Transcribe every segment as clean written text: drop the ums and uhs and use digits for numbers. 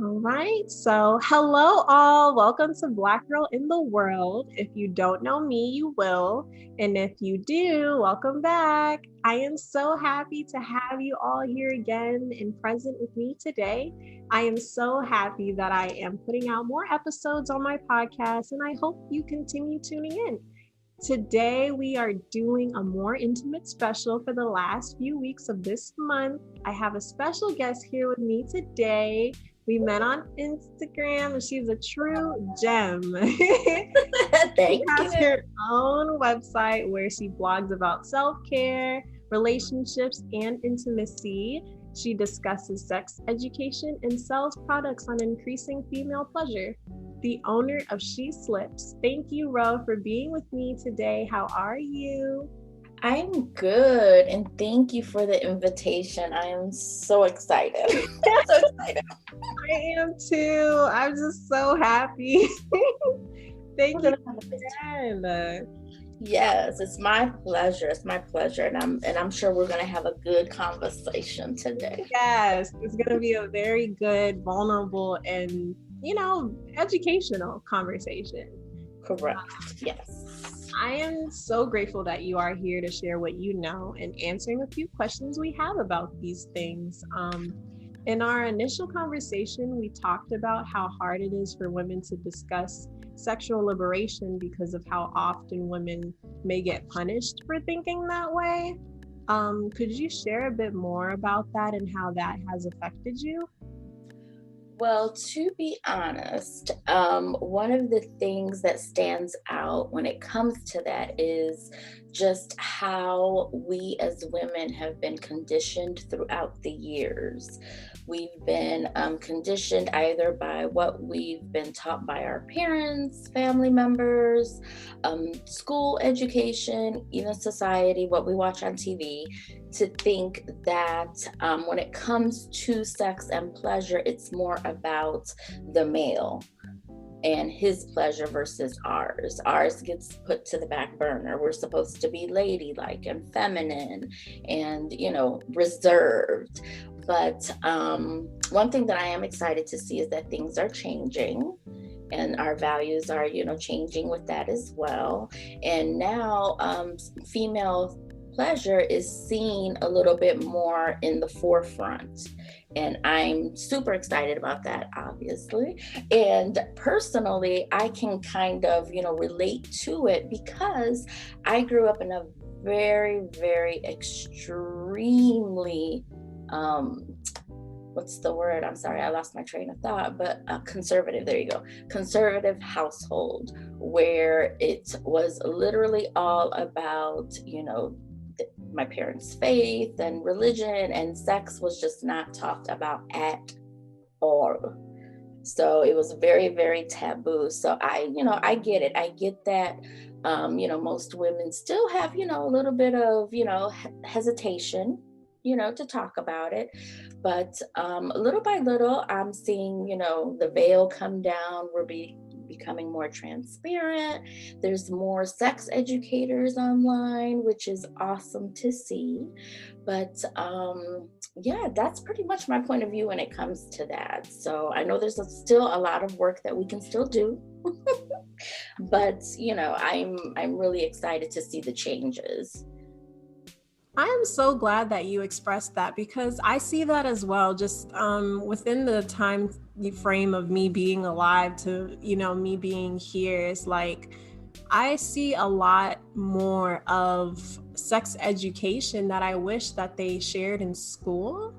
All right. So, hello, all. Welcome to Black Girl in the World. If you don't know me, you will. And if you do, welcome back. I am so happy to have you all here again and present with me today. I am so happy that I am putting out more episodes on my podcast, and I hope you continue tuning in. Today, we are doing a more intimate special for the last few weeks of this month. I have a special guest here with me today. We met on Instagram and she's a true gem. She Thank has you. her own website where she blogs about self-care, relationships, and intimacy. She discusses sex education and sells products on increasing female pleasure. The owner of She Slips. Thank you, Ro, for being with me today. How are you? I'm good, and thank you for the invitation. I am so excited. So excited. I am too. I'm just so happy. Thank you again. Yes, it's my pleasure. It's my pleasure, and I'm sure we're gonna have a good conversation today. Yes, it's going to be a very good, vulnerable, and educational conversation. Correct. Yes. I am so grateful that you are here to share what you know and answering a few questions we have about these things. In our initial conversation, we talked about how hard it is for women to discuss sexual liberation because of how often women may get punished for thinking that way. Could you share a bit more about that and how that has affected you? Well, to be honest, one of the things that stands out when it comes to that is just how we as women have been conditioned throughout the years. We've been conditioned either by what we've been taught by our parents, family members, school education, even society, what we watch on TV, to think that when it comes to sex and pleasure, it's more about the male and his pleasure versus ours. Ours gets put to the back burner. We're supposed to be ladylike and feminine and, reserved. But one thing that I am excited to see is that things are changing and our values are, changing with that as well. And now female pleasure is seen a little bit more in the forefront. And I'm super excited about that, obviously. And personally, I can kind of, relate to it because I grew up in a very, very extremely, what's the word? I'm sorry, I lost my train of thought, but conservative, there you go. Conservative household where it was literally all about, my parents' faith and religion, and sex was just not talked about at all. So it was very, very taboo. So I get it. I get that, most women still have, a little bit of, hesitation, to talk about it. But little by little, I'm seeing, the veil come down. Becoming more transparent. There's more sex educators online, which is awesome to see. But yeah, that's pretty much my point of view when it comes to that. So I know there's still a lot of work that we can still do. But I'm really excited to see the changes. I am so glad that you expressed that because I see that as well. Just within the time frame of me being alive to me being here, it's like I see a lot more of sex education that I wish that they shared in school.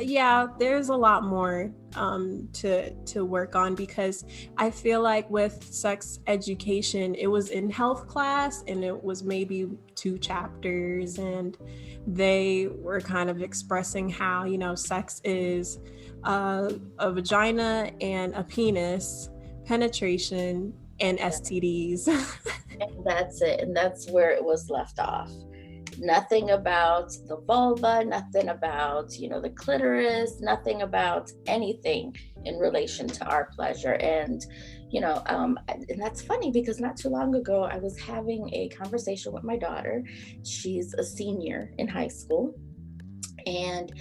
Yeah, there's a lot more to work on because I feel like with sex education, it was in health class and it was maybe 2 chapters, and they were kind of expressing how, sex is a vagina and a penis, penetration, and STDs. And that's it. And that's where it was left off. Nothing about the vulva, nothing about, the clitoris, nothing about anything in relation to our pleasure. And, and that's funny because not too long ago, I was having a conversation with my daughter. She's a senior in high school. And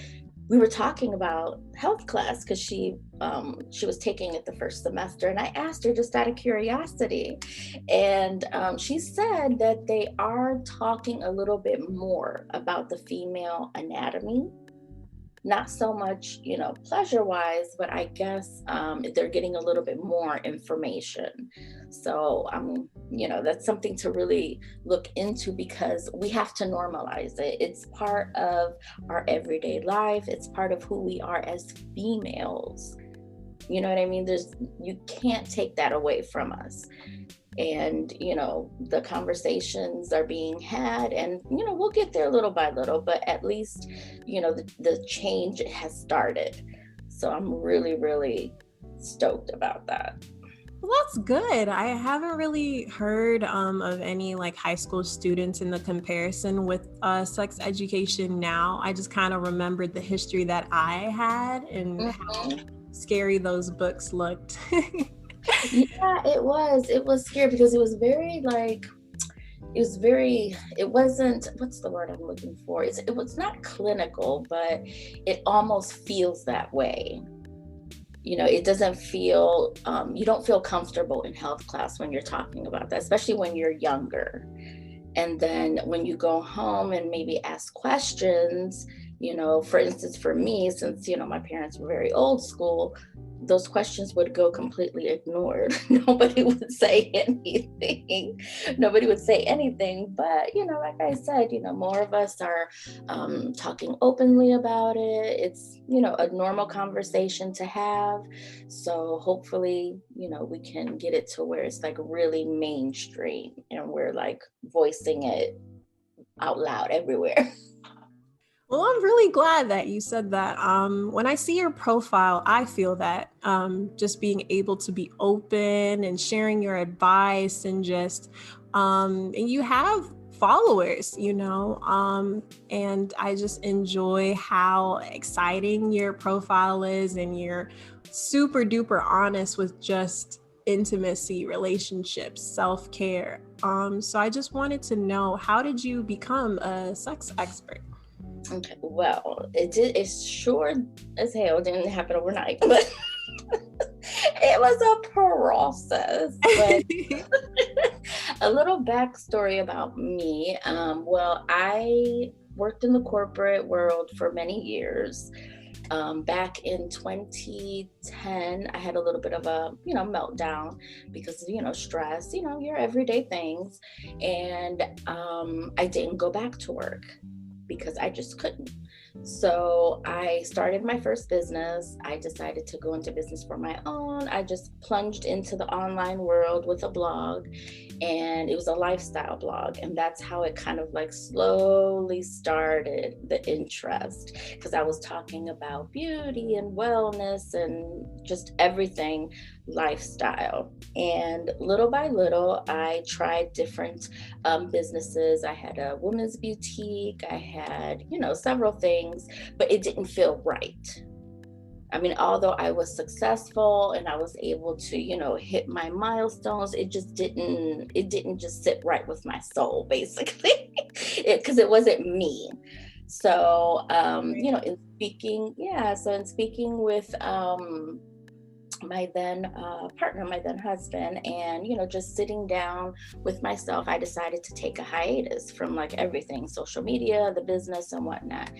we were talking about health class because she was taking it the first semester, and I asked her just out of curiosity, and she said that they are talking a little bit more about the female anatomy, not so much, pleasure wise, but I guess they're getting a little bit more information. So, that's something to really look into because we have to normalize it. It's part of our everyday life, it's part of who we are as females. You know what I mean? You can't take that away from us. And the conversations are being had, and we'll get there little by little, but at least the change has started. So I'm really, really stoked about that. Well, that's good. I haven't really heard of any like high school students in the comparison with sex education now. I just kind of remembered the history that I had and how Mhm. scary those books looked. Yeah, it was scary because it wasn't, what's the word I'm looking for, it was not clinical, but it almost feels that way. It doesn't feel, you don't feel comfortable in health class when you're talking about that, especially when you're younger. And then when you go home and maybe ask questions, for instance, for me, since, my parents were very old school, those questions would go completely ignored. Nobody would say anything. Nobody would say anything. But, like I said, more of us are talking openly about it. It's, a normal conversation to have. So hopefully, we can get it to where it's like really mainstream and we're like voicing it out loud everywhere. Well, I'm really glad that you said that. When I see your profile, I feel that just being able to be open and sharing your advice and and you have followers, and I just enjoy how exciting your profile is and you're super duper honest with just intimacy, relationships, self-care. So I just wanted to know, how did you become a sex expert? Okay, well, it sure as hell didn't happen overnight, but it was a process. But a little backstory about me. Well, I worked in the corporate world for many years. Back in 2010, I had a little bit of a, meltdown because of, stress, your everyday things. And I didn't go back to work because I just couldn't. So I started my first business. I decided to go into business for my own. I just plunged into the online world with a blog, and it was a lifestyle blog. And that's how it kind of like slowly started the interest, because I was talking about beauty and wellness and just everything lifestyle. And little by little, I tried different businesses. I had a women's boutique, I had, several things, but it didn't feel right. I mean, although I was successful and I was able to, hit my milestones, it didn't just sit right with my soul, basically, because it wasn't me. So, in speaking with my then partner, my then husband, and just sitting down with myself, I decided to take a hiatus from like everything, social media, the business, and whatnot.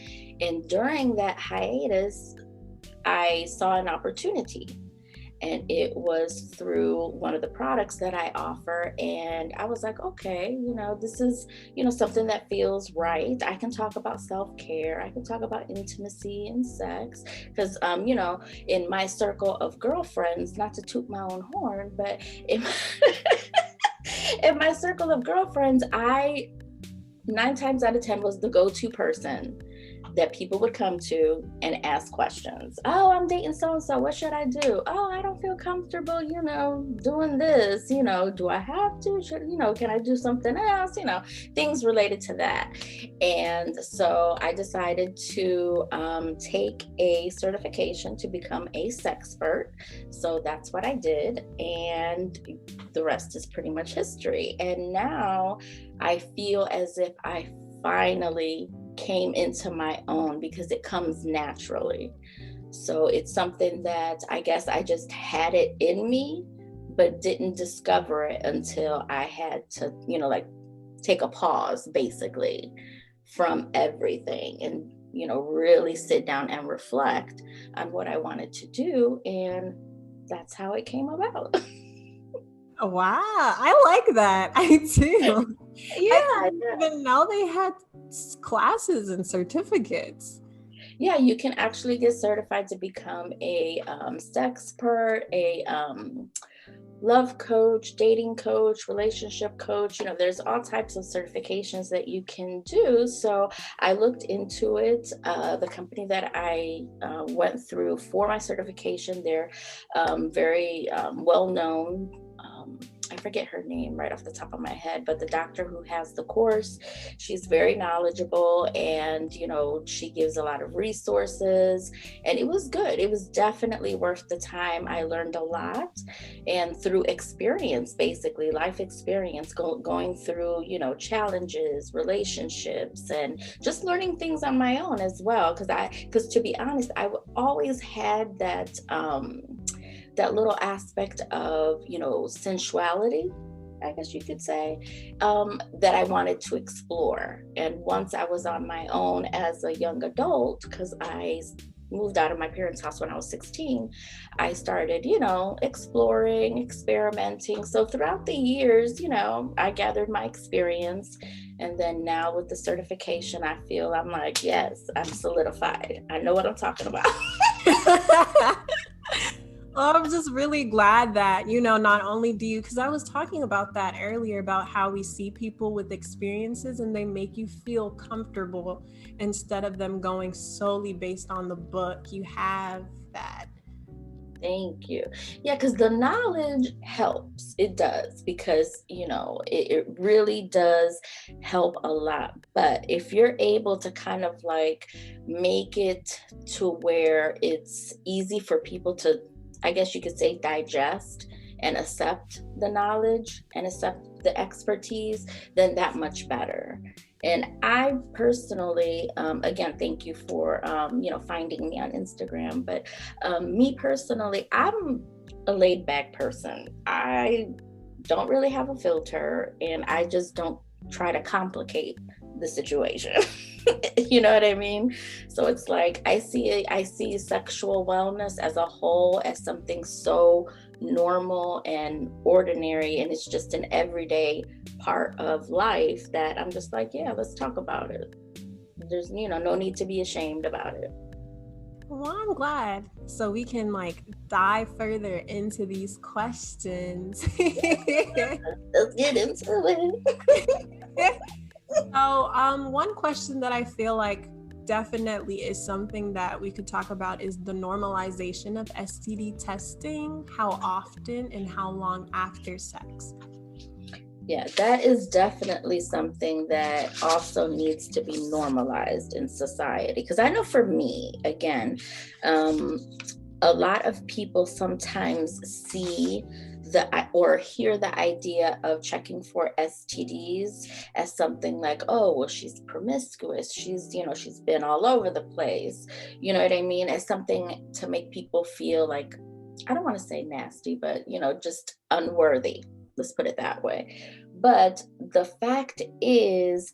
And during that hiatus, I saw an opportunity, and it was through one of the products that I offer. And I was like, okay, this is, something that feels right. I can talk about self-care, I can talk about intimacy and sex, because, in my circle of girlfriends, not to toot my own horn, but in my, in my circle of girlfriends, I 9 times out of 10 was the go-to person that people would come to and ask questions. Oh, I'm dating so and so. What should I do? Oh, I don't feel comfortable, doing this. Do I have to? Can I do something else? Things related to that. And so I decided to take a certification to become a sexpert. So that's what I did. And the rest is pretty much history. And now I feel as if I finally came into my own because it comes naturally. So it's something that I guess I just had it in me, but didn't discover it until I had to, like take a pause basically from everything and, really sit down and reflect on what I wanted to do. And that's how it came about. Wow, I like that. I do. I Yeah, didn't even know they had classes and certificates. yeah, you can actually get certified to become a sexpert, a love coach, dating coach, relationship coach. There's all types of certifications that you can do. So I looked into it. The company that I went through for my certification, they're very well known. I forget her name right off the top of my head, but the doctor who has the course, she's very knowledgeable, and she gives a lot of resources, and it was good. It was definitely worth the time. I learned a lot, and through experience, basically life experience, going through challenges, relationships, and just learning things on my own as well, because to be honest, I always had that little aspect of sensuality, I guess you could say, that I wanted to explore. And once I was on my own as a young adult, because I moved out of my parents' house when I was 16, I started, exploring, experimenting. So throughout the years, I gathered my experience. And then now with the certification, I feel I'm like, yes, I'm solidified. I know what I'm talking about. Well, I'm just really glad that, not only do you, because I was talking about that earlier about how we see people with experiences and they make you feel comfortable instead of them going solely based on the book. You have that. Thank you. Yeah, because the knowledge helps. It does, because, it really does help a lot. But if you're able to kind of like make it to where it's easy for people to, I guess you could say, digest and accept the knowledge and accept the expertise, then that much better. And I personally, again, thank you for, finding me on Instagram. But me personally, I'm a laid back person. I don't really have a filter, and I just don't try to complicate the situation. You know what I mean? So it's like I see sexual wellness as a whole as something so normal and ordinary, and it's just an everyday part of life that I'm just like, yeah, let's talk about it. There's no need to be ashamed about it. Well, I'm glad. So we can dive further into these questions. Let's get into it. So, one question that I feel like definitely is something that we could talk about is the normalization of STD testing. How often and how long after sex? Yeah, that is definitely something that also needs to be normalized in society. Because I know for me, again, um, a lot of people sometimes see or hear the idea of checking for STDs as something like, oh, well, she's promiscuous. She's been all over the place. You know what I mean? As something to make people feel like, I don't want to say nasty, but, just unworthy. Let's put it that way. But the fact is,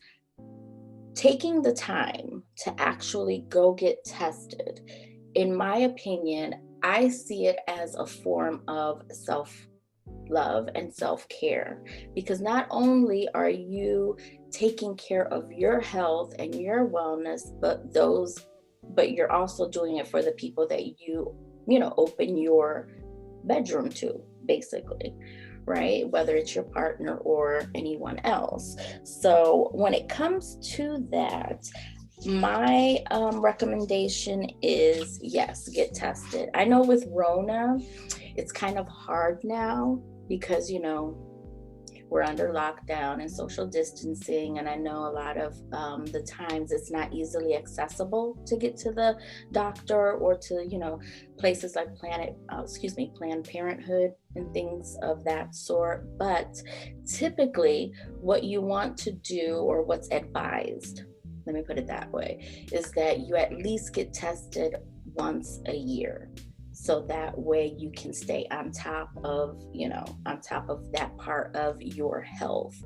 taking the time to actually go get tested, in my opinion, I see it as a form of self love and self care, because not only are you taking care of your health and your wellness, but you're also doing it for the people that open your bedroom to, basically, right? Whether it's your partner or anyone else. So when it comes to that, my recommendation is, yes, get tested. I know with Rona, it's kind of hard now because, we're under lockdown and social distancing. And I know a lot of the times it's not easily accessible to get to the doctor or to, places like Planned Parenthood and things of that sort. But typically what you want to do, or what's advised, let me put it that way, is that you at least get tested once a year. So that way you can stay on top of, on top of that part of your health.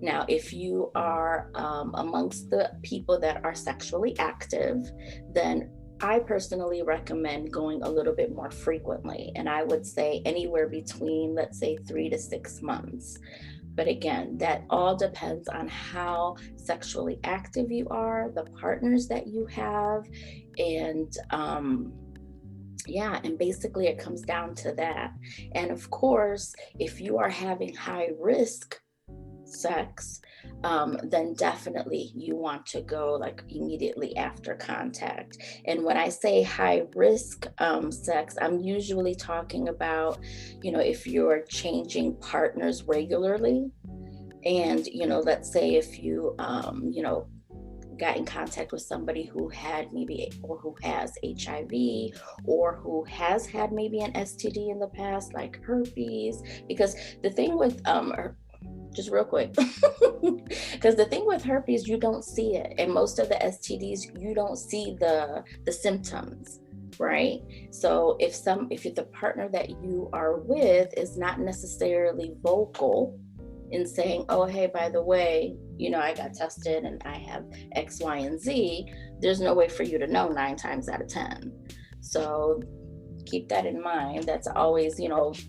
Now, if you are amongst the people that are sexually active, then I personally recommend going a little bit more frequently. And I would say anywhere between, let's say, 3 to 6 months. But again, that all depends on how sexually active you are, the partners that you have, and yeah, and basically it comes down to that. And of course, if you are having high risk sex, then definitely you want to go like immediately after contact. And when I say high risk sex, I'm usually talking about, if you're changing partners regularly. And, let's say if you, got in contact with somebody who had maybe or who has HIV, or who has had maybe an STD in the past, like herpes. Because the thing with just real quick, because the thing with herpes, you don't see it, and most of the STDs, you don't see the symptoms, right? So if the partner that you are with is not necessarily vocal in saying, oh, hey, by the way, I got tested and I have X, Y, and Z, there's no way for you to know 9 times out of 10. So keep that in mind. That's always,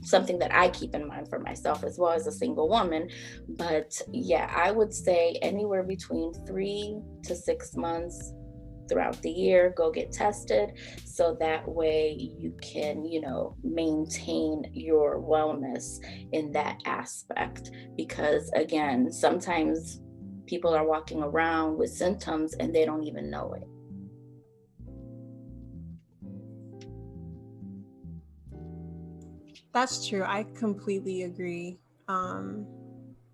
something that I keep in mind for myself as well as a single woman. But yeah, I would say anywhere between 3 to 6 months throughout the year, go get tested, so that way you can, maintain your wellness in that aspect. Because again, sometimes people are walking around with symptoms and they don't even know it. That's true. I completely agree.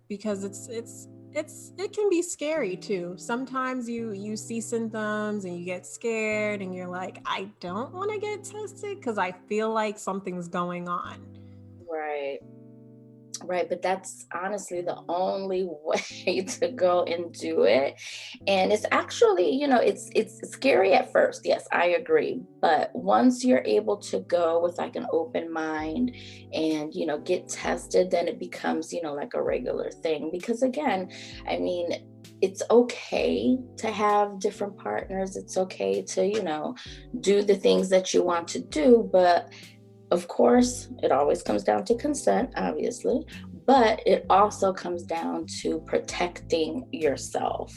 Because it can be scary too. Sometimes you see symptoms and you get scared and you're like, I don't want to get tested because I feel like something's going on. Right. Right, but that's honestly the only way to go and do it. And it's actually, it's scary at first. Yes, I agree. But once you're able to go with like an open mind and, get tested, then it becomes, like a regular thing. Because again, I mean, it's okay to have different partners. It's okay to, do the things that you want to do, but of course, it always comes down to consent, obviously, but it also comes down to protecting yourself.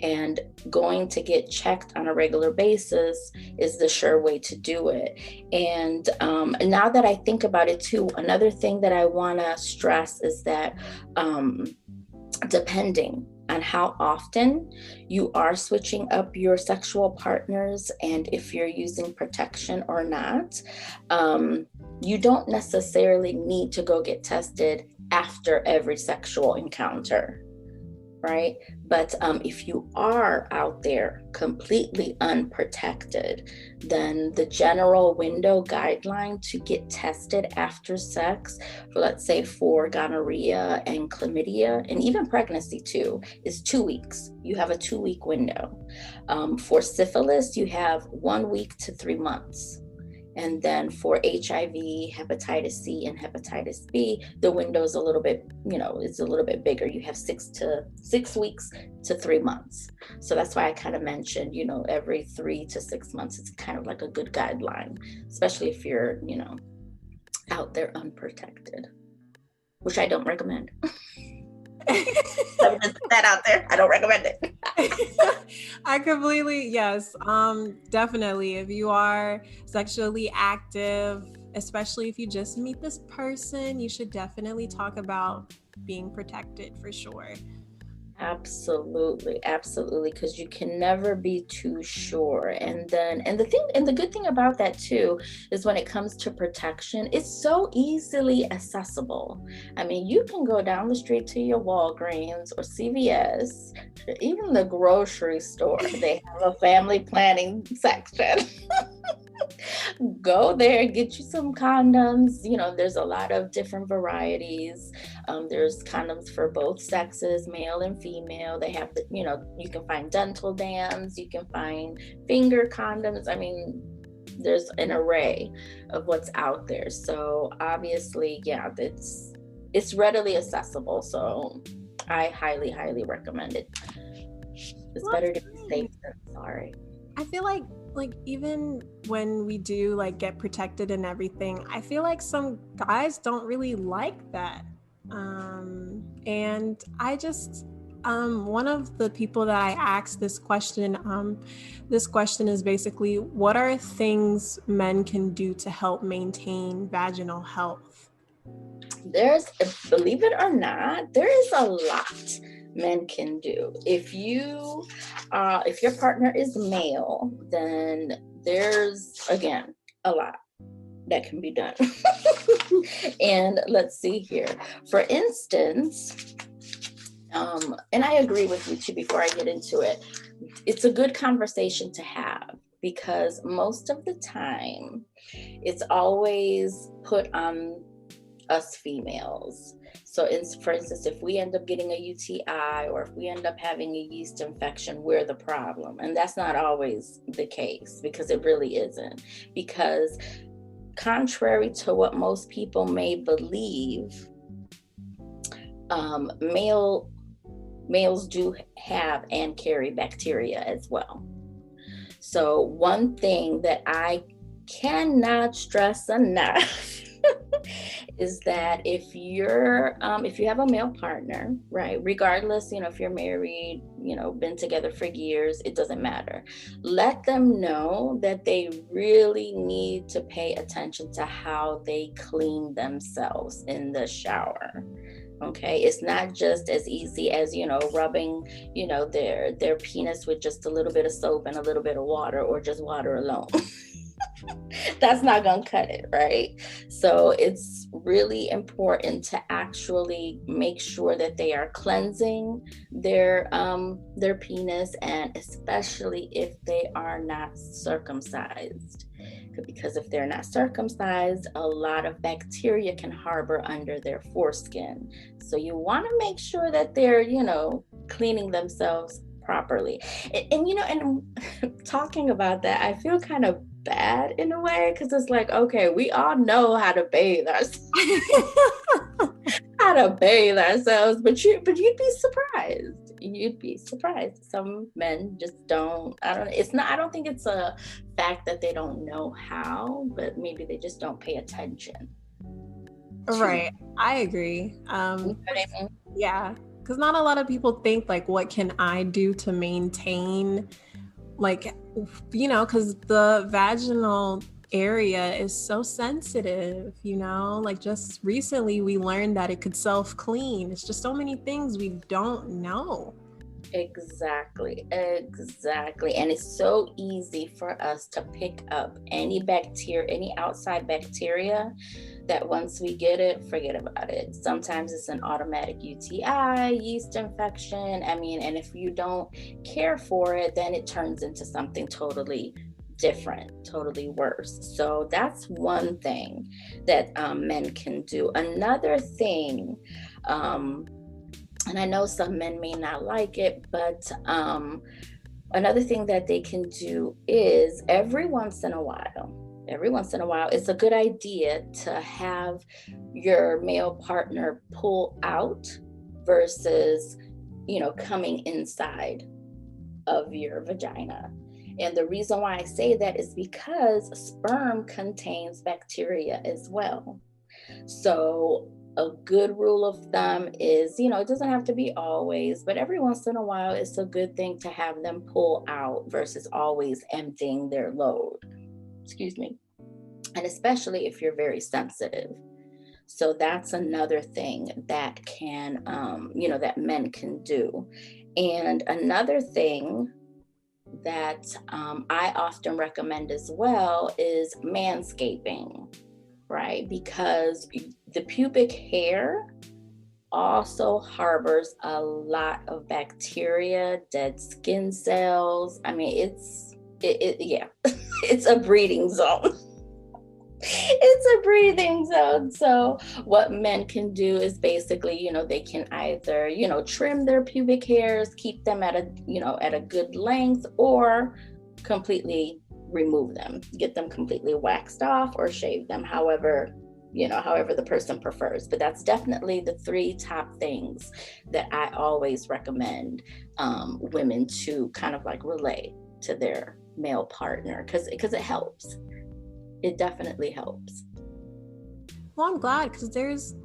And going to get checked on a regular basis is the sure way to do it. And now that I think about it too, another thing that I want to stress is that depending on how often you are switching up your sexual partners and if you're using protection or not, you don't necessarily need to go get tested after every sexual encounter, right? But if you are out there completely unprotected, then the general window guideline to get tested after sex, for let's say for gonorrhea and chlamydia, and even pregnancy too, is 2 weeks. You have a 2-week window. For syphilis, you have 1 week to 3 months. And then for HIV, hepatitis C, and hepatitis B, the window is a little bit, it's a little bit bigger. You have 6 weeks to 3 months. So that's why I kind of mentioned, every 3 to 6 months, it's kind of like a good guideline, especially if you're, out there unprotected, which I don't recommend. Let me just put that out there. I don't recommend it. I completely, yes. Definitely. If you are sexually active, especially if you just meet this person, you should definitely talk about being protected for sure. Absolutely, absolutely, because you can never be too sure. And the good thing about that too is when it comes to protection, it's so easily accessible. I mean, you can go down the street to your Walgreens or CVS, even the grocery store. They have a family planning section. Go there, get you some condoms. There's a lot of different varieties. There's condoms for both sexes, male and female. They have you can find dental dams, you can find finger condoms. I mean, there's an array of what's out there. So obviously, yeah, it's readily accessible. So I highly, highly recommend it. It's Well, better that's to be safe great. than sorry. I feel like even when we do like get protected and everything, I feel like some guys don't really like that. And I just one of the people that I asked this question is basically, what are things men can do to help maintain vaginal health? There's, believe it or not, there is a lot men can do. If your partner is male, then there's, again, a lot that can be done. And let's see here. For instance, and I agree with you too, before I get into it, it's a good conversation to have, because most of the time it's always put on us females. So for instance, if we end up getting a UTI, or if we end up having a yeast infection, we're the problem. And that's not always the case, because it really isn't. Because contrary to what most people may believe, males do have and carry bacteria as well. So one thing that I cannot stress enough is that if you have a male partner, right, regardless, if you're married, been together for years, it doesn't matter. Let them know that they really need to pay attention to how they clean themselves in the shower. Okay, it's not just as easy as rubbing their penis with just a little bit of soap and a little bit of water, or just water alone. That's not gonna cut it, right? So it's really important to actually make sure that they are cleansing their penis, and especially if they are not circumcised. Because if they're not circumcised, a lot of bacteria can harbor under their foreskin. So you want to make sure that they're, cleaning themselves properly. And talking about that, I feel kind of bad in a way, because it's like, okay, we all know how to bathe ourselves. How to bathe ourselves, but you'd be surprised. You'd be surprised. Some men just don't. I don't think it's a fact that they don't know how, but maybe they just don't pay attention. Right. I agree. You know what I mean? Yeah, because not a lot of people think like, what can I do to maintain, like, because the vaginal area is so sensitive, like just recently we learned that it could self-clean. It's just so many things we don't know. Exactly. And it's so easy for us to pick up any bacteria, any outside bacteria, that once we get it, forget about it. Sometimes it's an automatic UTI, yeast infection. I mean, and if you don't care for it, then it turns into something totally different, totally worse. So that's one thing that men can do. Another thing, and I know some men may not like it, but another thing that they can do is every once in a while, it's a good idea to have your male partner pull out versus, coming inside of your vagina. And the reason why I say that is because sperm contains bacteria as well. So a good rule of thumb is, it doesn't have to be always, but every once in a while, it's a good thing to have them pull out versus always emptying their load. Excuse me. And especially if you're very sensitive. So that's another thing that can, that men can do. And another thing that I often recommend as well is manscaping, right? Because the pubic hair also harbors a lot of bacteria, dead skin cells. I mean, yeah. It's a breeding zone. It's a breathing zone. So what men can do is basically, they can either, trim their pubic hairs, keep them at a good length, or completely remove them, get them completely waxed off or shave them, however the person prefers. But that's definitely the three top things that I always recommend women to kind of like relay to their male partner, because it helps. It definitely helps. Well, I'm glad, because there's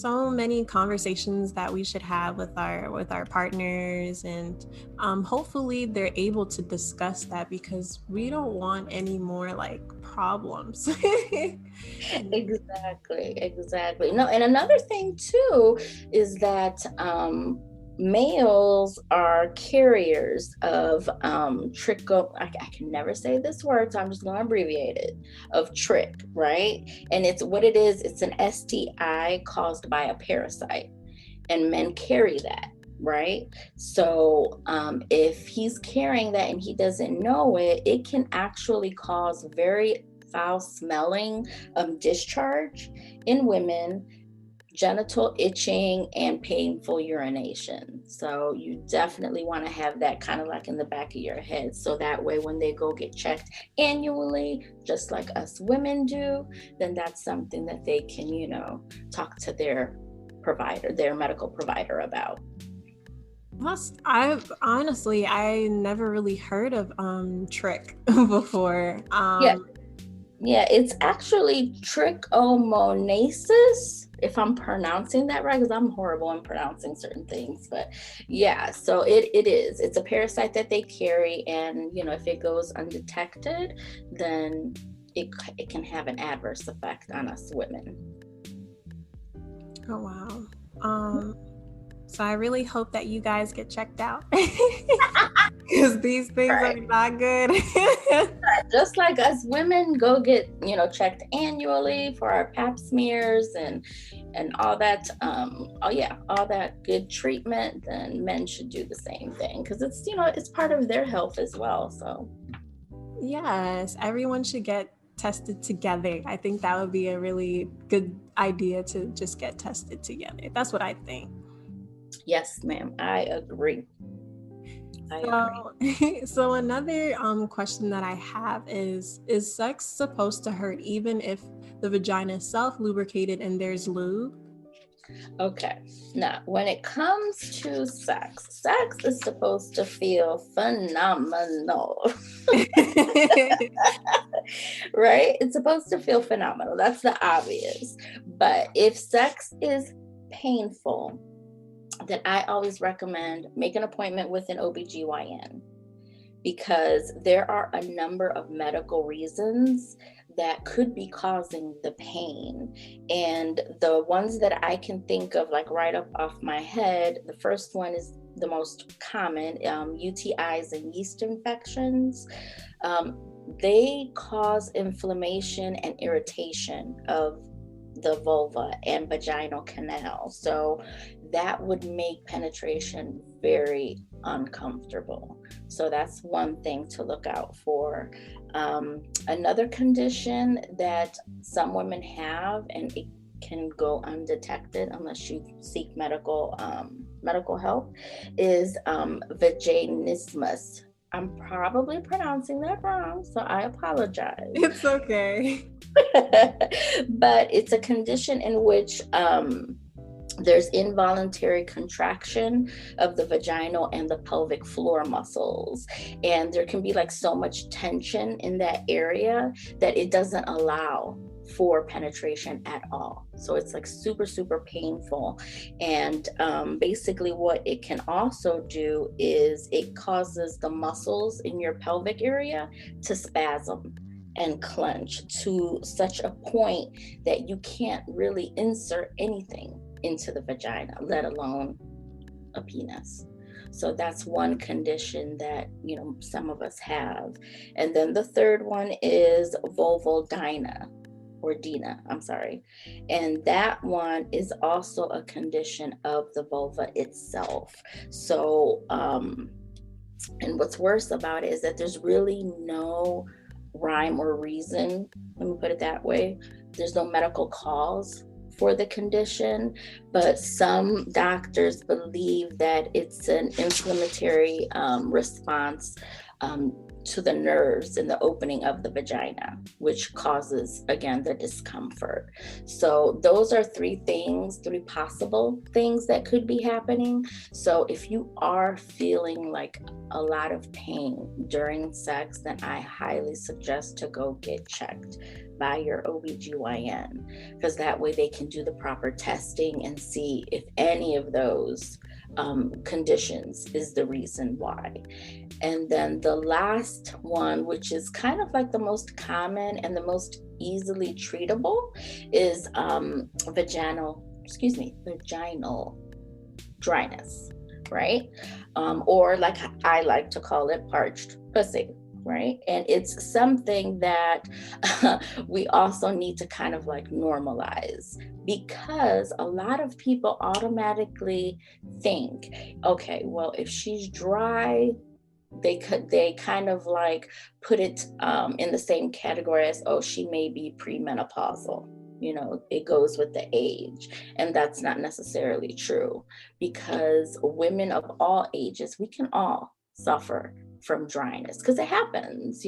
so many conversations that we should have with our partners, and hopefully they're able to discuss that, because we don't want any more like problems. Exactly. No, and another thing too is that males are carriers of tricho. I can never say this word, so I'm just going to abbreviate it. Of trick, right? And it's what it is. It's an STI caused by a parasite, and men carry that. Right. So if he's carrying that and he doesn't know it, it can actually cause very foul smelling discharge in women, genital itching, and painful urination. So you definitely want to have that kind of like in the back of your head. So that way, when they go get checked annually, just like us women do, then that's something that they can, talk to their provider, their medical provider about. I never really heard of trick before. Yeah, it's actually trichomonasis, if I'm pronouncing that right, because I'm horrible in pronouncing certain things. But yeah, so it is. It's a parasite that they carry, and if it goes undetected, then it can have an adverse effect on us women. Oh wow. So I really hope that you guys get checked out, because these things Right. are not good. Just like us women go get checked annually for our pap smears and all that all that good treatment, then men should do the same thing, because it's part of their health as well. So Yes, everyone should get tested together. I think that would be a really good idea, to just get tested together. That's what I think. yes, ma'am, I agree. So another question that I have is sex supposed to hurt even if the vagina is self-lubricated and there's lube? Okay, now when it comes to sex is supposed to feel phenomenal. Right? It's supposed to feel phenomenal. That's the obvious. But if sex is painful, then I always recommend make an appointment with an OBGYN, because there are a number of medical reasons that could be causing the pain. And the ones that I can think of, like right up off my head, the first one is the most common, UTIs and yeast infections. They cause inflammation and irritation of the vulva and vaginal canal. So that would make penetration very uncomfortable. So that's one thing to look out for. Another condition that some women have, and it can go undetected unless you seek medical help, is vaginismus. I'm probably pronouncing that wrong, so I apologize. It's okay. But it's a condition in which there's involuntary contraction of the vaginal and the pelvic floor muscles. And there can be like so much tension in that area that it doesn't allow for penetration at all. So it's like super, super painful. And basically what it can also do is it causes the muscles in your pelvic area to spasm and clench to such a point that you can't really insert anything into the vagina, let alone a penis. So that's one condition that some of us have. And then the third one is vulvodynia, or Dina, I'm sorry. And that one is also a condition of the vulva itself. So and what's worse about it is that there's really no rhyme or reason, let me put it that way. There's no medical cause for the condition, but some doctors believe that it's an inflammatory response um, to the nerves in the opening of the vagina, which causes, again, the discomfort. So those are three possible things that could be happening. So if you are feeling like a lot of pain during sex, then I highly suggest to go get checked by your OBGYN, because that way they can do the proper testing and see if any of those conditions is the reason why. And then the last one, which is kind of like the most common and the most easily treatable, is vaginal dryness, right? Or like I like to call it, parched pussy, right? And it's something that we also need to kind of like normalize, because a lot of people automatically think, okay, well, if she's dry, they kind of like put it in the same category as, oh, she may be premenopausal. It goes with the age, and that's not necessarily true, because women of all ages, we can all suffer from dryness, because it happens.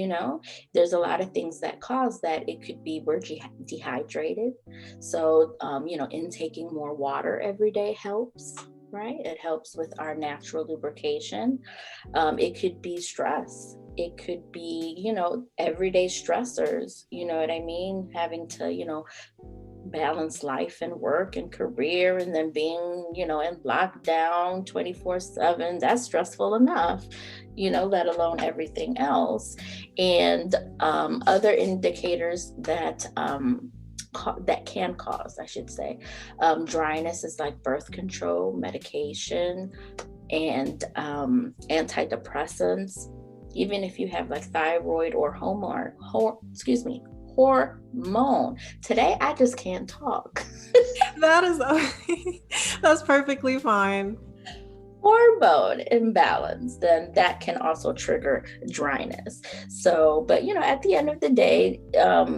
There's a lot of things that cause that. It could be we're dehydrated, so intaking more water every day helps, right? It helps with our natural lubrication. It could be stress. It could be, everyday stressors, you know what I mean? Having to, balance life and work and career, and then being, in lockdown 24/7. That's stressful enough, let alone everything else. And other indicators that can cause, I should say, dryness is like birth control medication and antidepressants. Even if you have like thyroid or hormone. Today I just can't talk. That is that's perfectly fine. Hormone imbalance, then that can also trigger dryness. So, but at the end of the day, of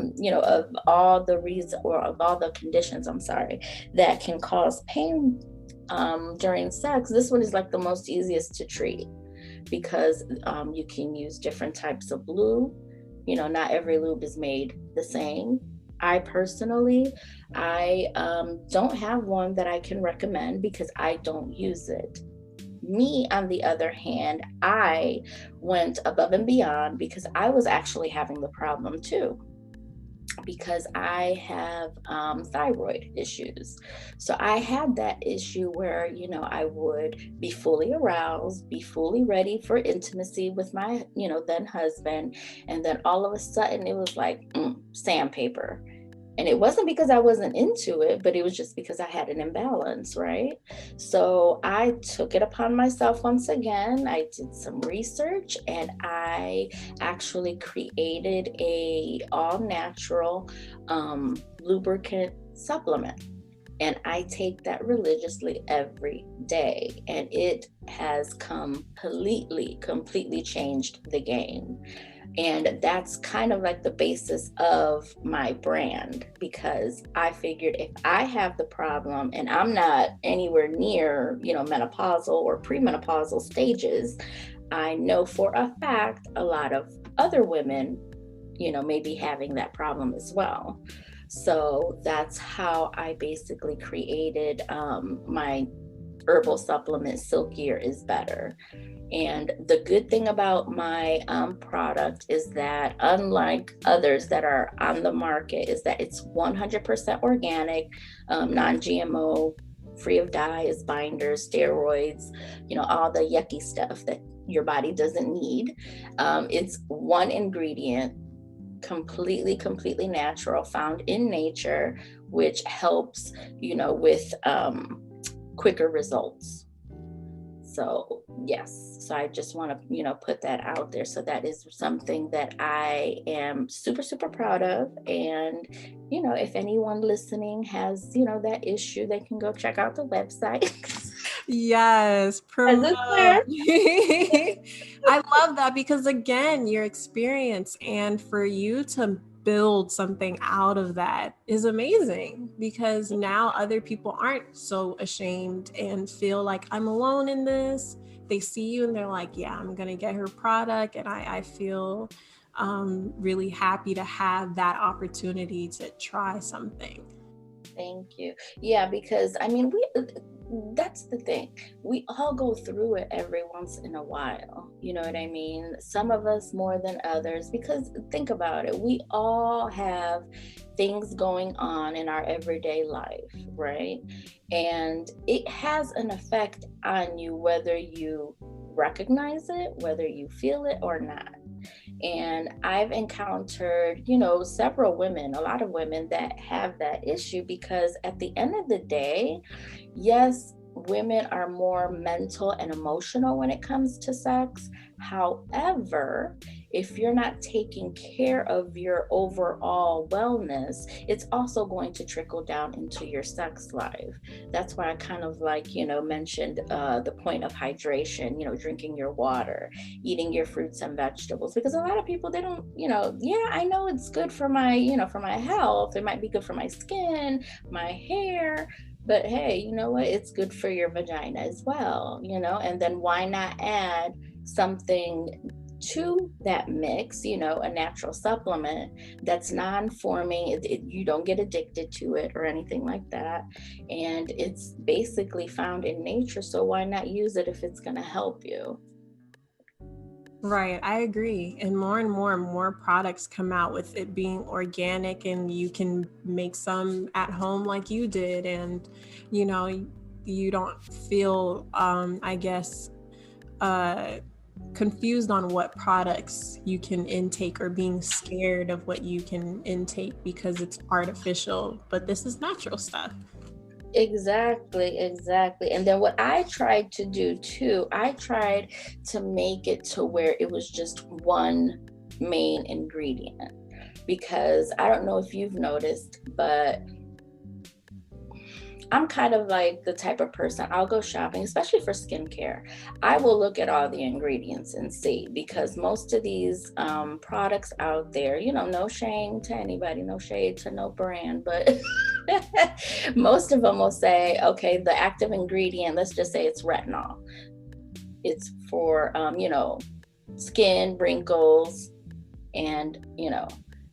all the reasons, or of all the conditions, I'm sorry, that can cause pain during sex, this one is like the most easiest to treat, because you can use different types of lube. Not every lube is made the same. I personally, I don't have one that I can recommend because I don't use it. Me, on the other hand, I went above and beyond, because I was actually having the problem too, because I have thyroid issues. So I had that issue where, I would be fully aroused, be fully ready for intimacy with my, then husband. And then all of a sudden it was like sandpaper. And it wasn't because I wasn't into it, but it was just because I had an imbalance, right? So I took it upon myself once again. I did some research, and I actually created a all natural lubricant supplement. And I take that religiously every day. And it has completely changed the game. And that's kind of like the basis of my brand, because I figured if I have the problem and I'm not anywhere near, menopausal or premenopausal stages, I know for a fact a lot of other women, may be having that problem as well. So that's how I basically created my herbal supplement, Silkier is Better. And the good thing about my product is that, unlike others that are on the market, is that it's 100% organic, non-GMO, free of dyes, binders, steroids, all the yucky stuff that your body doesn't need. It's one ingredient, completely natural, found in nature, which helps, with quicker results. So yes, so I just want to, put that out there. So that is something that I am super proud of. And, if anyone listening has, that issue, they can go check out the website. Yes, Is promote. this clear? I love that because again, your experience and for you to build something out of that is amazing because now other people aren't so ashamed and feel like I'm alone in this. They see you and they're like, yeah, I'm gonna get her product. And I feel really happy to have that opportunity to try something. Thank you. Yeah, because I mean, that's the thing. We all go through it every once in a while. You know what I mean? Some of us more than others, because think about it. We all have things going on in our everyday life, right? And it has an effect on you, whether you recognize it, whether you feel it or not. And I've encountered, several women, a lot of women that have that issue because at the end of the day, yes, women are more mental and emotional when it comes to sex. However, if you're not taking care of your overall wellness, it's also going to trickle down into your sex life. That's why I kind of mentioned the point of hydration, drinking your water, eating your fruits and vegetables, because a lot of people, they don't, yeah, I know it's good for my, for my health. It might be good for my skin, my hair, but hey, you know what? It's good for your vagina as well, and then why not add something to that mix, a natural supplement that's non-forming. You don't get addicted to it or anything like that. And it's basically found in nature. So why not use it if it's going to help you? Right, I agree. And more products come out with it being organic and you can make some at home like you did and you know you don't feel I guess uh confused on what products you can intake or being scared of what you can intake because it's artificial, but this is natural stuff. Exactly, exactly. And then what I tried to do too, I tried to make it to where it was just one main ingredient. Because I don't know if you've noticed, but I'm kind of like the type of person, I'll go shopping, especially for skincare. I will look at all the ingredients and see, because most of these products out there, no shame to anybody, no shade to no brand, but most of them will say, okay, the active ingredient, let's just say it's retinol. It's for, skin, wrinkles, and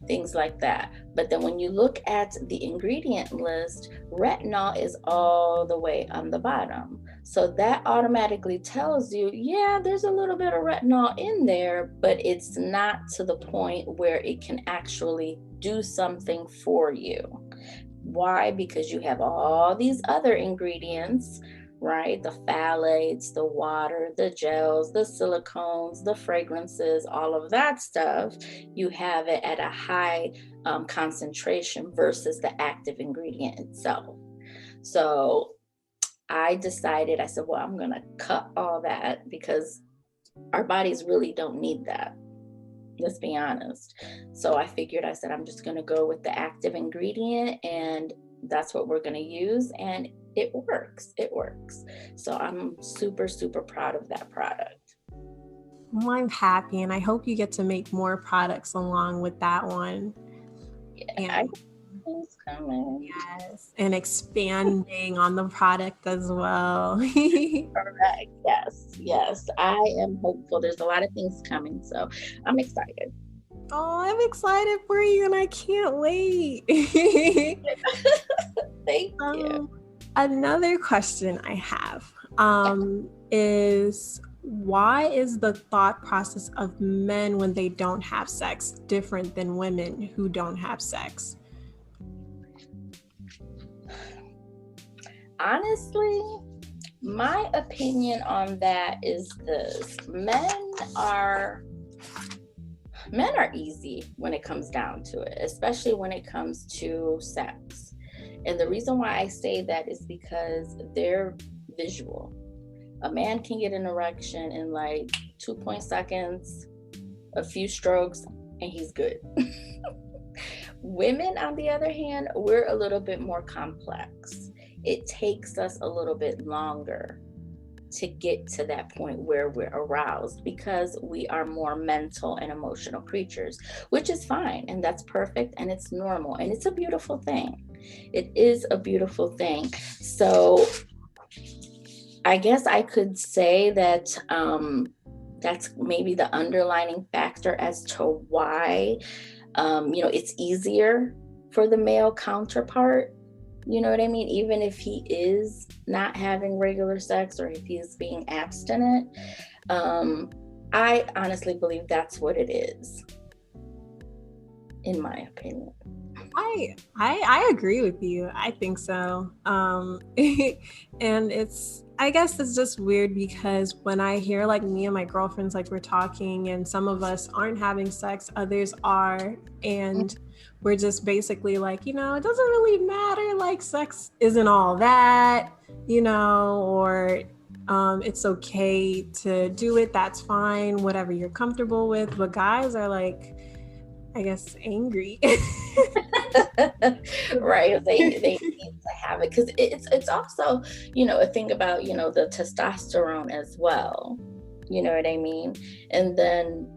things like that. But then when you look at the ingredient list, retinol is all the way on the bottom, so that automatically tells you, yeah, there's a little bit of retinol in there, but it's not to the point where it can actually do something for you. Why? Because you have all these other ingredients, right? The phthalates, the water, the gels, the silicones, the fragrances, all of that stuff. You have it at a high concentration versus the active ingredient itself. So I decided, I said, well, I'm going to cut all that because our bodies really don't need that. Let's be honest. So I figured, I said, I'm just going to go with the active ingredient and that's what we're going to use. And it works. It works. So I'm super, super proud of that product. Well, I'm happy and I hope you get to make more products along with that one. Yeah, I And think it's coming. yes, and expanding on the product as well. Correct. Yes. Yes. I am hopeful. There's a lot of things coming. So I'm excited. Oh, I'm excited for you and I can't wait. Thank you. um, Another question I have is why is the thought process of men when they don't have sex different than women who don't have sex? Honestly, my opinion on that is this: men are easy when it comes down to it, especially when it comes to sex. And the reason why I say that is because they're visual. A man can get an erection in like 2 seconds, a few strokes, and he's good. Women, on the other hand, we're a little bit more complex. It takes us a little bit longer. to get to that point where we're aroused, because we are more mental and emotional creatures, which is fine and that's perfect and it's normal and it's a beautiful thing. It is a beautiful thing. So I guess I could say that that's maybe the underlining factor as to why it's easier for the male counterpart. You know what I mean? Even if he is not having regular sex or if he's being abstinent, um, I honestly believe that's what it is, in my opinion. I agree with you. I think so. And I guess it's just weird because when I hear like me and my girlfriends, like we're talking and some of us aren't having sex, others are. And we're just basically like, it doesn't really matter. Like sex isn't all that, or it's okay to do it. That's fine. Whatever you're comfortable with. But guys are like, I guess, angry. Right, they need to have it because it's also a thing about the testosterone as well, you know what I mean. And then,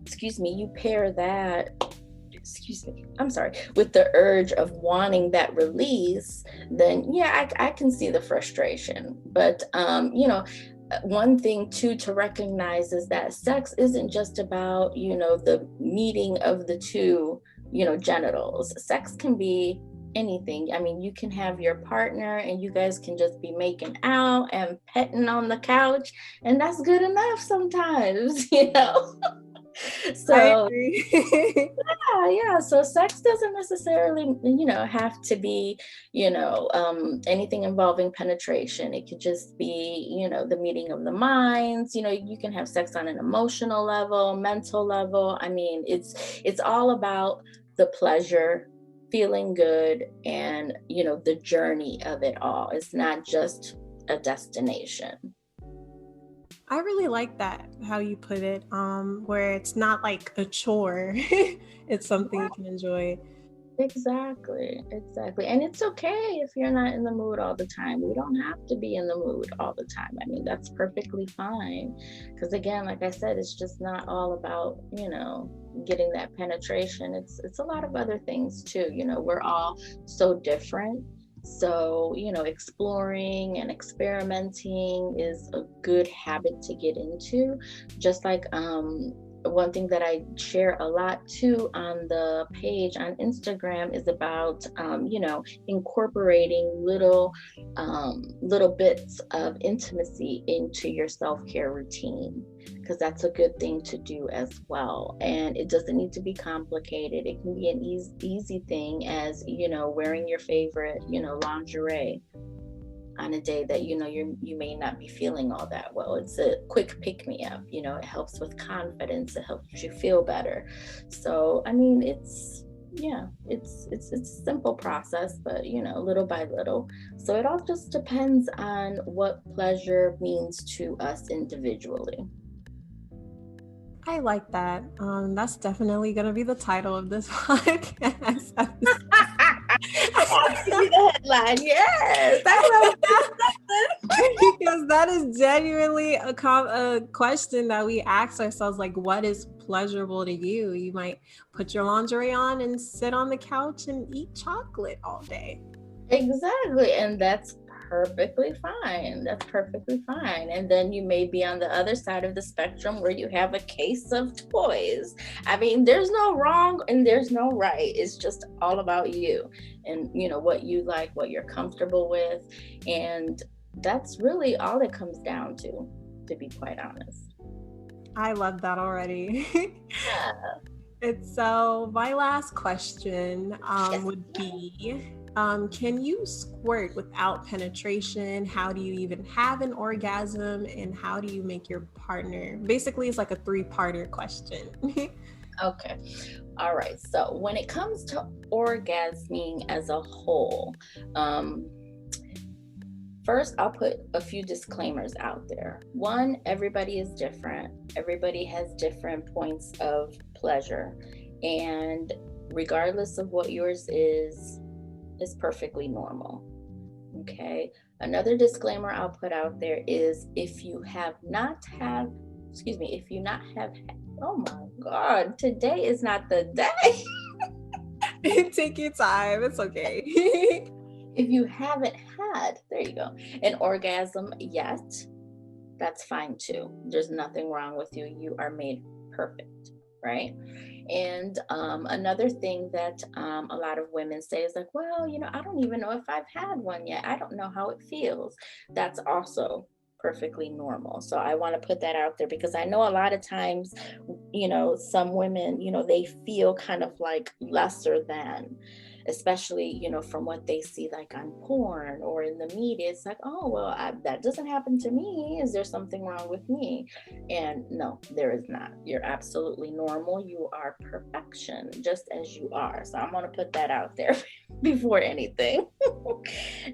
excuse me, you pair that, excuse me, I'm sorry, with the urge of wanting that release, then yeah, I can see the frustration. But one thing too to recognize is that sex isn't just about the meeting of the two genitals. Sex can be anything. I mean, you can have your partner and you guys can just be making out and petting on the couch, and that's good enough sometimes. I So agree. yeah, so sex doesn't necessarily have to be anything involving penetration. It could just be the meeting of the minds. You can have sex on an emotional level, mental level. I mean, it's all about the pleasure, feeling good, and the journey of it all. It's not just a destination. I really like that, how you put it, where it's not like a chore. It's something you can enjoy. Exactly, exactly. And it's okay if you're not in the mood all the time. We don't have to be in the mood all the time. I mean, that's perfectly fine. Because again, like I said, it's just not all about, getting that penetration. It's a lot of other things too. We're all so different. So, exploring and experimenting is a good habit to get into. Just like one thing that I share a lot too on the page on Instagram is about incorporating little bits of intimacy into your self-care routine, because that's a good thing to do as well. And it doesn't need to be complicated. It can be an easy thing as wearing your favorite lingerie on a day that you may not be feeling all that well. It's a quick pick me up. It helps with confidence. It helps you feel better. So I mean, it's a simple process, but little by little. So it all just depends on what pleasure means to us individually. I like that. That's definitely going to be the title of this podcast episode. I have to give you the headline. Yes, talk about Because that is genuinely a question that we ask ourselves, like, what is pleasurable to you? You might put your lingerie on and sit on the couch and eat chocolate all day. exactly, and that's perfectly fine. That's perfectly fine. And then you may be on the other side of the spectrum where you have a case of toys. I mean, there's no wrong and there's no right. It's just all about you and what you like, what you're comfortable with, and that's really all it comes down to be quite honest. I love that already. Yeah. It's so my last question Yes. would be, can you squirt without penetration? How do you even have an orgasm? And how do you make your partner? Basically, it's like a three-parter question. Okay. All right. So when it comes to orgasming as a whole, um, first, I'll put a few disclaimers out there. One, everybody is different. Everybody has different points of pleasure. And regardless of what yours is perfectly normal. Okay. Another disclaimer I'll put out there is if you not have, oh my God, today is not the day. Take your time. It's okay. If you haven't had, there you go, an orgasm yet, that's fine too. There's nothing wrong with you. You are made perfect, right? And another thing that a lot of women say is like, well, I don't even know if I've had one yet. I don't know how it feels. That's also perfectly normal. So I want to put that out there because I know a lot of times, some women, they feel kind of like lesser than, especially, from what they see like on porn or in the media. It's like, oh, well, that doesn't happen to me. Is there something wrong with me? And no, there is not. You're absolutely normal. You are perfection, just as you are. So I'm going to put that out there before anything.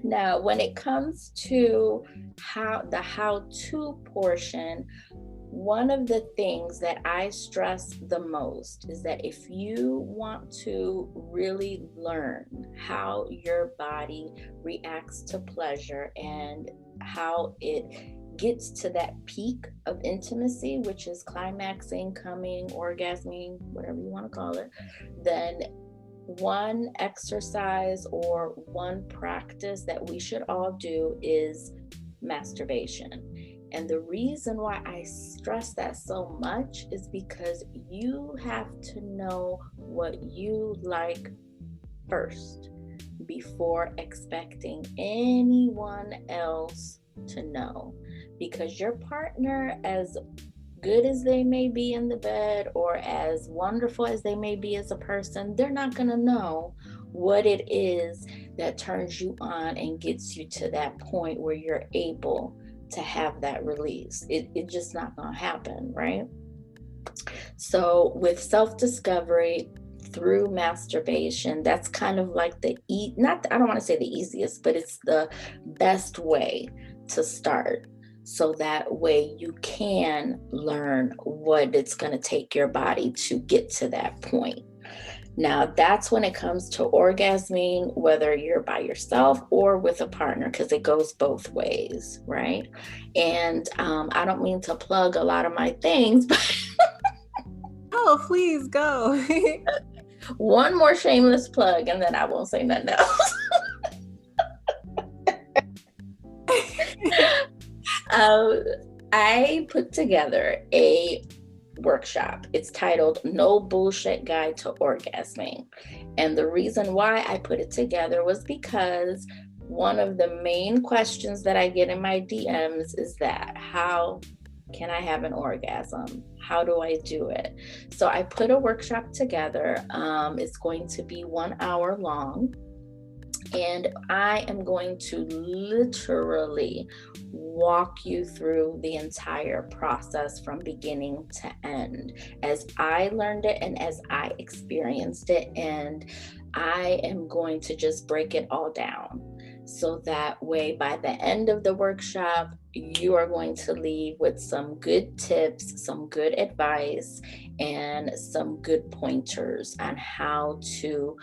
Now, when it comes to how-to portion, one of the things that I stress the most is that if you want to really learn how your body reacts to pleasure and how it gets to that peak of intimacy, which is climaxing, coming, orgasming, whatever you want to call it, then one exercise or one practice that we should all do is masturbation. And the reason why I stress that so much is because you have to know what you like first before expecting anyone else to know. Because your partner, as good as they may be in the bed or as wonderful as they may be as a person, they're not going to know what it is that turns you on and gets you to that point where you're able to have that release. It's just not going to happen, right? So with self-discovery through masturbation, that's kind of like I don't want to say the easiest, but it's the best way to start. So that way you can learn what it's going to take your body to get to that point. Now, that's when it comes to orgasming, whether you're by yourself or with a partner, because it goes both ways, right? And I don't mean to plug a lot of my things, but Oh, please go. one more shameless plug, and then I won't say nothing else. I put together a workshop. It's titled No Bullshit Guide to Orgasming. And the reason why I put it together was because one of the main questions that I get in my DMs is that, how can I have an orgasm? How do I do it? So I put a workshop together. It's going to be 1 hour long. And I am going to literally walk you through the entire process from beginning to end as I learned it and as I experienced it. And I am going to just break it all down. So that way, by the end of the workshop, you are going to leave with some good tips, some good advice, and some good pointers on how to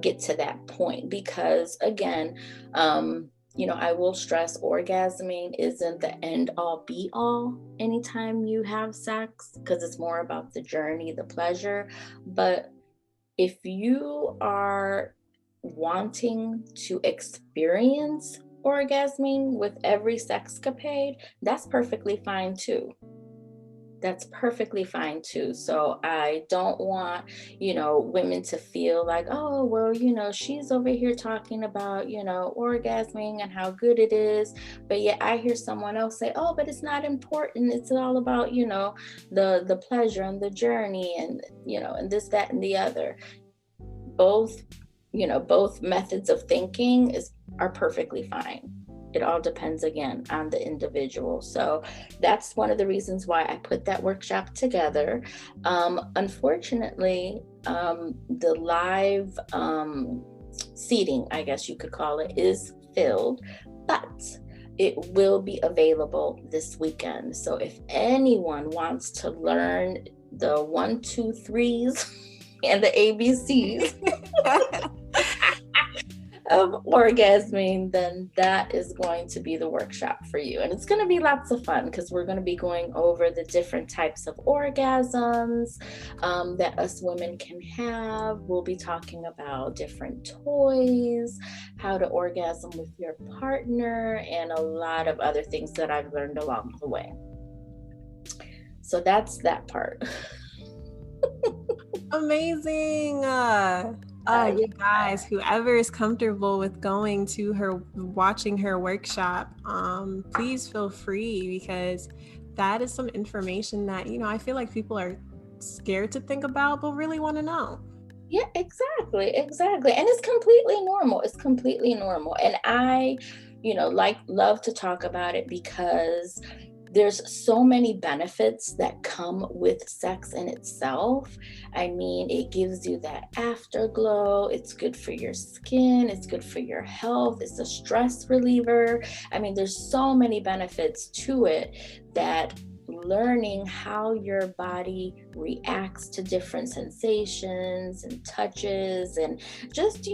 get to that point. Because again, I will stress orgasming isn't the end all be all anytime you have sex, because it's more about the journey, the pleasure. But if you are wanting to experience orgasming with every sexcapade, that's perfectly fine too. That's perfectly fine too. So I don't want, women to feel like, oh, well, she's over here talking about, orgasming and how good it is. But yet I hear someone else say, oh, but it's not important. It's all about, the pleasure and the journey and, and this, that, and the other. Both methods of thinking are perfectly fine. It all depends, again, on the individual. So that's one of the reasons why I put that workshop together. Unfortunately, the live seating, I guess you could call it, is filled, but it will be available this weekend. So if anyone wants to learn the 1, 2, 3s and the ABCs of orgasming, then that is going to be the workshop for you. And it's going to be lots of fun because we're going to be going over the different types of orgasms that us women can have. We'll be talking about different toys, how to orgasm with your partner, and a lot of other things that I've learned along the way. So that's that part. Amazing. You guys, whoever is comfortable with going to her, watching her workshop, please feel free, because that is some information that, I feel like people are scared to think about, but really want to know. Yeah, exactly. And it's completely normal. It's completely normal. And I, love to talk about it because there's so many benefits that come with sex in itself. I mean, it gives you that afterglow. It's good for your skin. It's good for your health. It's a stress reliever. I mean, there's so many benefits to it that learning how your body reacts to different sensations and touches, and just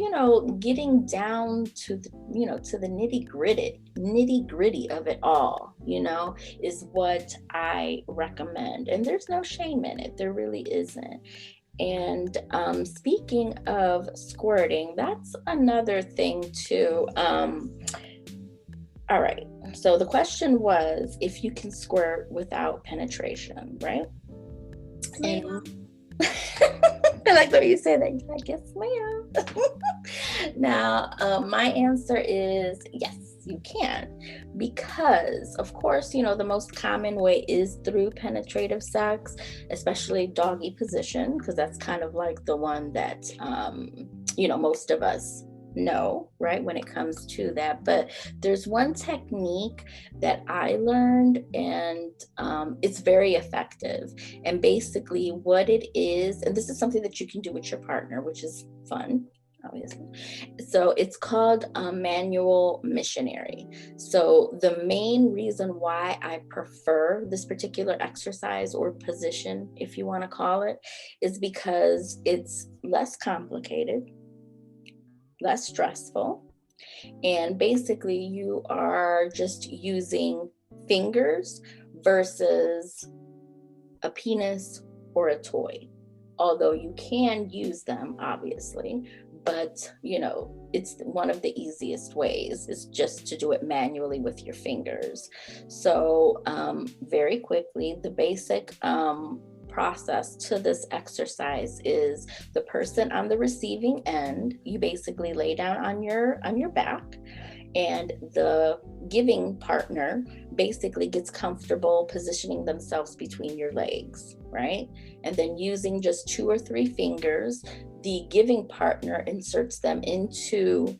getting down to the nitty gritty of it all, is what I recommend. And there's no shame in it. There really isn't. And speaking of squirting, that's another thing too. All right. So the question was if you can squirt without penetration, right? And I like the way you say that. You're like, yes, ma'am. Now, my answer is yes, you can. Because, of course, the most common way is through penetrative sex, especially doggy position, because that's kind of like the one that, most of us know, right, when it comes to that. But there's one technique that I learned, and it's very effective. And basically what it is, and this is something that you can do with your partner, which is fun, obviously. So it's called manual missionary. So the main reason why I prefer this particular exercise or position, if you want to call it, is because it's less complicated, less stressful, and basically you are just using fingers versus a penis or a toy. Although you can use them, obviously, but it's one of the easiest ways is just to do it manually with your fingers. So very quickly, the basic process to this exercise is the person on the receiving end, you basically lay down on your back, and the giving partner basically gets comfortable positioning themselves between your legs, right? And then using just 2 or 3 fingers, the giving partner inserts them into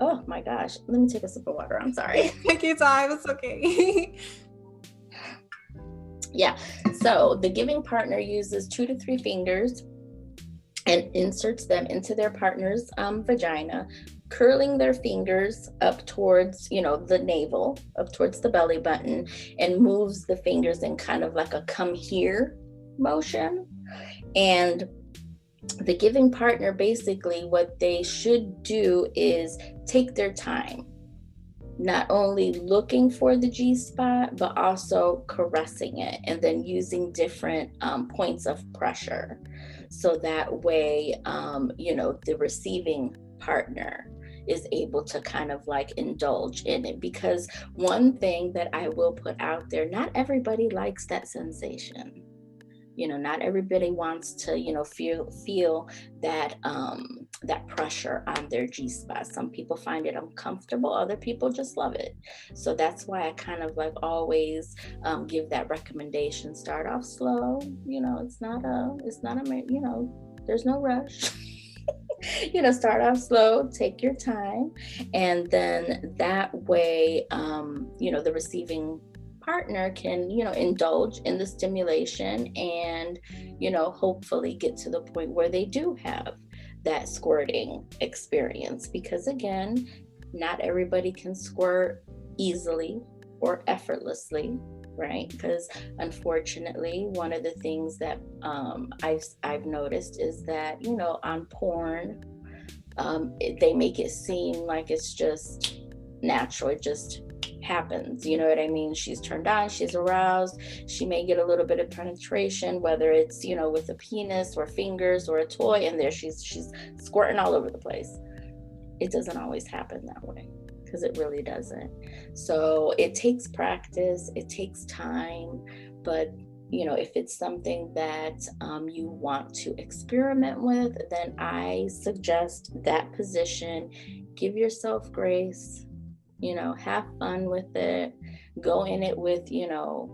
oh my gosh, let me take a sip of water, I'm sorry. Take your time, it's okay. Yeah, so the giving partner uses 2 to 3 fingers and inserts them into their partner's vagina, curling their fingers up towards, the navel, up towards the belly button, and moves the fingers in kind of like a come here motion. And the giving partner, basically what they should do is take their time, not only looking for the G-spot, but also caressing it, and then using different points of pressure. So that way, the receiving partner is able to kind of like indulge in it. Because one thing that I will put out there, not everybody likes that sensation. Not everybody wants to, feel that that pressure on their G-spot. Some people find it uncomfortable. Other people just love it. So that's why I kind of like always give that recommendation. Start off slow. It's not a, there's no rush. Start off slow, take your time, and then that way, the receiving partner can indulge in the stimulation and hopefully get to the point where they do have that squirting experience. Because again, not everybody can squirt easily or effortlessly, right? Because unfortunately, one of the things that I've noticed is that, you know, on porn, they make it seem like it's just natural. It just happens. You know what I mean? She's turned on, she's aroused, she may get a little bit of penetration, whether it's, you know, with a penis or fingers or a toy, and there she's squirting all over the place. It doesn't always happen that way, because it really doesn't. So it takes practice, it takes time, but you know, if it's something that you want to experiment with, then I suggest that position. Give yourself grace, you know, have fun with it. Go in it with, you know,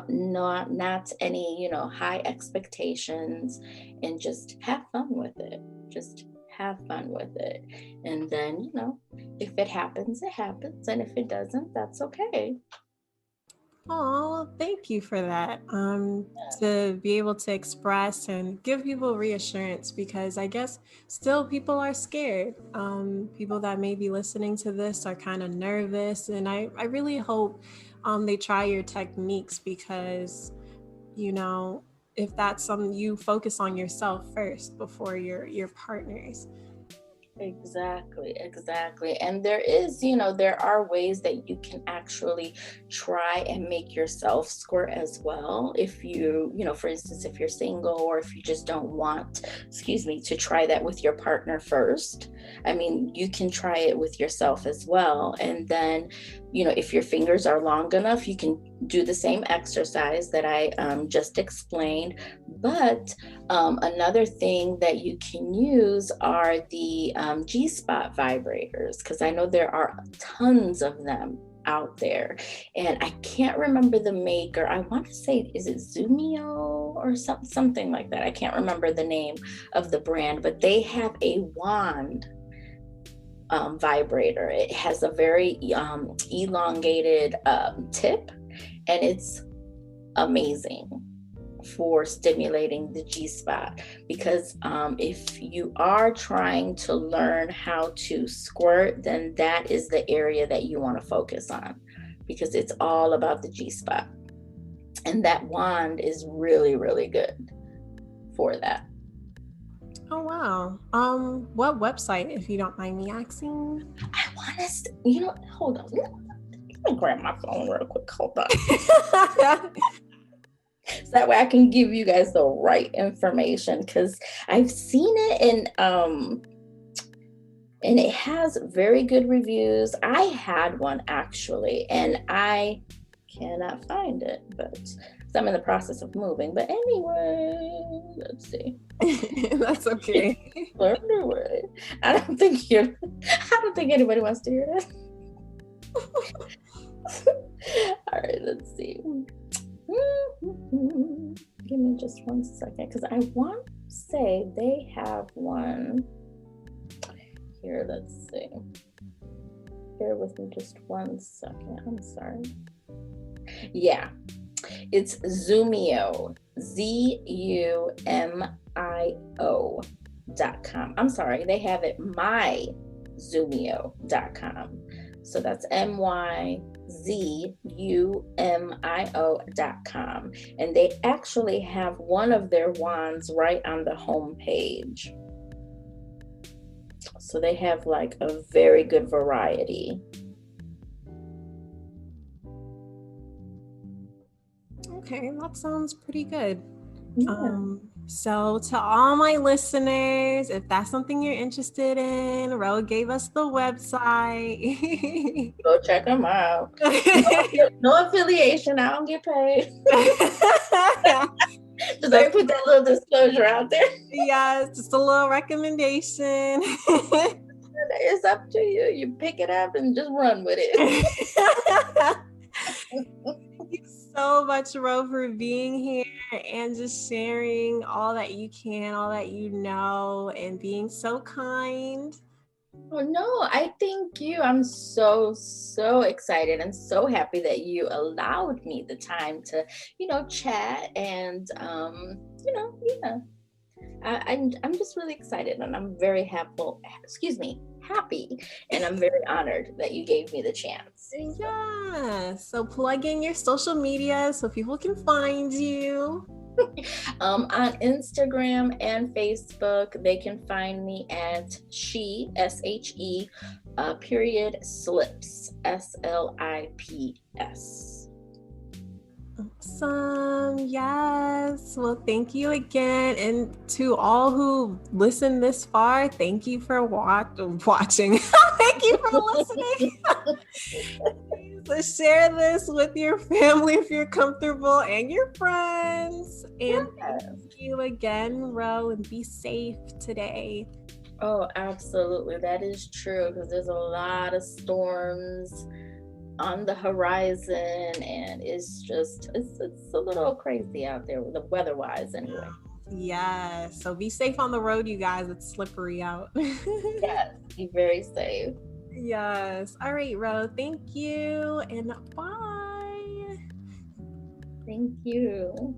not any, you know, high expectations, and just have fun with it. Just have fun with it. And then, you know, if it happens, it happens. And if it doesn't, that's okay. Oh, thank you for that. To be able to express and give people reassurance, because I guess still people are scared. People that may be listening to this are kind of nervous, and I really hope they try your techniques, because, you know, if that's something, you focus on yourself first before your partners. Exactly, exactly. And there is, you know, there are ways that you can actually try and make yourself squirt as well. If you know, for instance, if you're single, or if you just don't want, excuse me, to try that with your partner first. I mean, you can try it with yourself as well. And then, you know, if your fingers are long enough, you can do the same exercise that I just explained. But another thing that you can use are the G-spot vibrators, because I know there are tons of them out there, and I can't remember the maker. I want to say, is it Zumio or something like that? I can't remember the name of the brand, but they have a wand vibrator. It has a very elongated tip, and it's amazing for stimulating the G spot. Because if you are trying to learn how to squirt, then that is the area that you want to focus on, because it's all about the G spot. And that wand is really, really good for that. Oh wow. What website, if you don't mind me asking? I want to, you know, hold on. Let me grab my phone real quick. Hold on. So that way I can give you guys the right information, because I've seen it and it has very good reviews. I had one actually, and I cannot find it, but I'm in the process of moving. But anyway, let's see. That's okay. Anyway, I don't think anybody wants to hear that. All right, let's see. Give me just 1 second, because I want to say they have one here. Let's see. Bear with me just 1 second. I'm sorry. Yeah, it's Zumio, ZUMIO.com. I'm sorry, they have it myzumio.com. So that's MYZUMIO.com. And they actually have one of their wands right on the home page. So they have like a very good variety. Okay, that sounds pretty good. Yeah. So to all my listeners, if that's something you're interested in, Ro gave us the website. Go check them out. No affiliation. I don't get paid. Just I put that little disclosure out there. Yes, just a little recommendation. It's up to you. You pick it up and just run with it. Thank you so much, Ro, for being here and just sharing all that you can, all that you know, and being so kind. Oh no, I thank you. I'm so excited and so happy that you allowed me the time to, you know, chat and yeah. I'm just really excited, and I'm very happy, and I'm very honored that you gave me the chance. Yeah. So plug in your social media so people can find you. On Instagram and Facebook, they can find me at she, period, slips, SLIPS. Awesome. Yes. Well, thank you again. And to all who listened this far, thank you for watching. Thank you for listening. So share this with your family if you're comfortable and your friends. And thank you again, Ro, and be safe today. Oh, absolutely. That is true because there's a lot of storms on the horizon, and it's a little crazy out there, the weather-wise anyway. Yeah. So be safe on the road, you guys. It's slippery out. Yes, be very safe. Yes. All right, Ro. Thank you. And bye. Thank you.